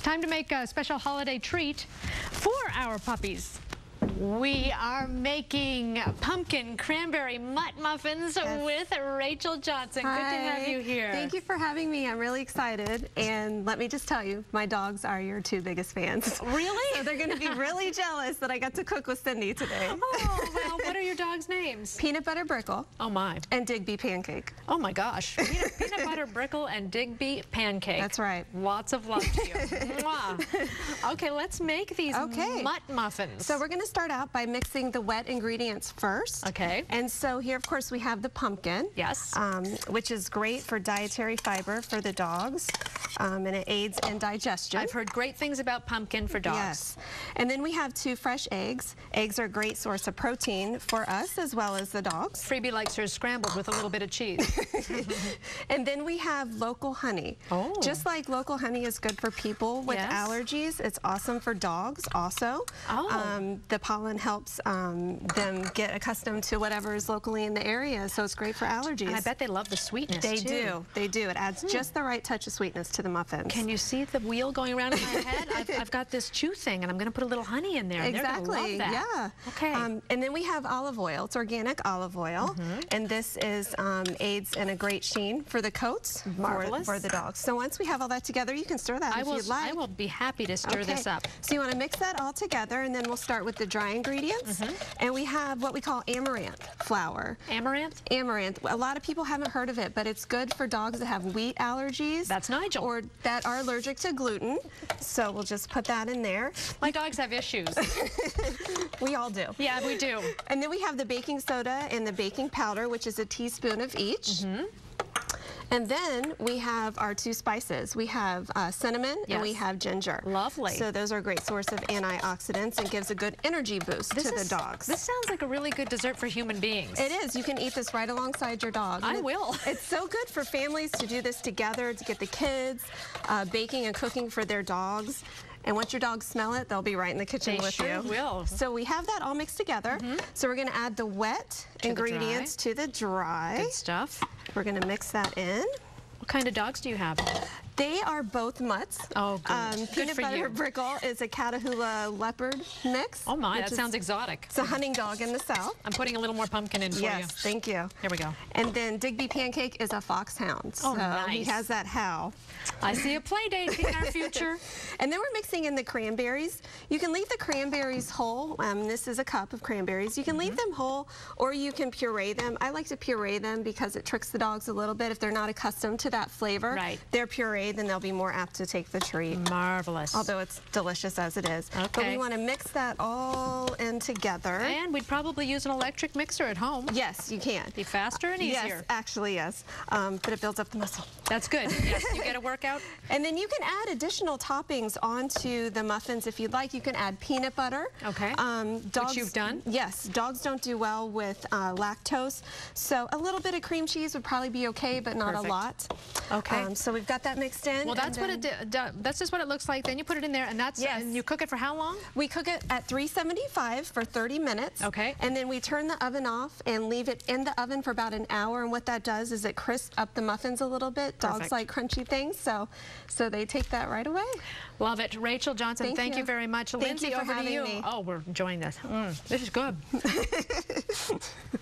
Time to make a special holiday treat for our puppies. We are making pumpkin cranberry mutt muffins with Rachael Johnson. Hi. Good to have you here. Thank you for having me. I'm really excited. And let me just tell you, my dogs are your two biggest fans. Really? So they're going to be really jealous that I got to cook with Cindy today. Oh, well, what are your dogs' names? Peanut Butter Brickle. Oh, my. And Digby Pancake. Oh, my gosh. Peanut Butter Brickle and Digby Pancake. That's right. Lots of love to you. Mwah. Okay, let's make these mutt muffins. So we're going to start out by mixing the wet ingredients first. Okay. And so here, of course, we have the pumpkin. Yes. Which is great for dietary fiber for the dogs, and it aids in digestion. I've heard great things about pumpkin for dogs. Yes. And then we have 2 fresh eggs. Eggs are a great source of protein for us as well as the dogs. Freebie likes hers scrambled with a little bit of cheese. And then we have local honey. Oh. Just like local honey is good for people with allergies, it's awesome for dogs also. Oh. The pollen helps them get accustomed to whatever is locally in the area, so it's great for allergies. And I bet they love the sweetness, They too. do. They do. It adds just the right touch of sweetness to the muffins. Can you see the wheel going around in my head? I've got this chew thing, and I'm going to put a little honey in there. Exactly. They're gonna love that. Yeah. Okay. And then we have olive oil. It's organic olive oil, and this is aids in a great sheen for the coats for the dogs. So once we have all that together, you can stir that if you'd like. I will be happy to stir this up. So you want to mix that all together, and then we'll start with the dry ingredients. And we have what we call amaranth flour. Amaranth? Amaranth. A lot of people haven't heard of it, but it's good for dogs that have wheat allergies. That's Nigel. Or that are allergic to gluten. So we'll just put that in there. My dogs have issues. We all do. Yeah, we do. And then we have the baking soda and the baking powder, which is a teaspoon of each. And then we have our 2 spices. We have cinnamon and we have ginger. Lovely. So those are a great source of antioxidants and gives a good energy boost to the dogs. This sounds like a really good dessert for human beings. It is. You can eat this right alongside your dog. I will. It's so good for families to do this together, to get the kids baking and cooking for their dogs. And once your dogs smell it, they'll be right in the kitchen with you. They sure will. So we have that all mixed together. So we're going to add the wet ingredients to the dry. Good stuff. We're going to mix that in. What kind of dogs do you have? They are both mutts. Oh, good. Peanut Butter Brickle is a Catahoula leopard mix. Oh my, that sounds exotic. It's a hunting dog in the south. I'm putting a little more pumpkin in for you. Yes, thank you. Here we go. And then Digby Pancake is a foxhound. So he has that howl. I see a play date in our future. And then we're mixing in the cranberries. You can leave the cranberries whole. This is a cup of cranberries. You can leave them whole, or you can puree them. I like to puree them because it tricks the dogs a little bit. If they're not accustomed to that flavor, they're pureed, then they'll be more apt to take the treat. Marvelous. Although it's delicious as it is. Okay. But we want to mix that all in together. And we'd probably use an electric mixer at home. Yes, you can. Be faster and easier. Yes, actually, yes. But it builds up the muscle. That's good. Yes, you get a workout. And then you can add additional toppings onto the muffins if you'd like. You can add peanut butter. Okay. Dogs, which you've done? Yes. Dogs don't do well with lactose. So a little bit of cream cheese would probably be okay, but not a lot. Okay. So we've got that mixed in. Well, that's that's just what it looks like. Then you put it in there, and and you cook it for how long? We cook it at 375 for 30 minutes. Okay. And then we turn the oven off and leave it in the oven for about an hour. And what that does is it crisps up the muffins a little bit. Dogs like crunchy things, so they take that right away. Love it. Rachael Johnson, thank you very much. Lindsay, over to you. Me. Oh, we're enjoying this. This is good.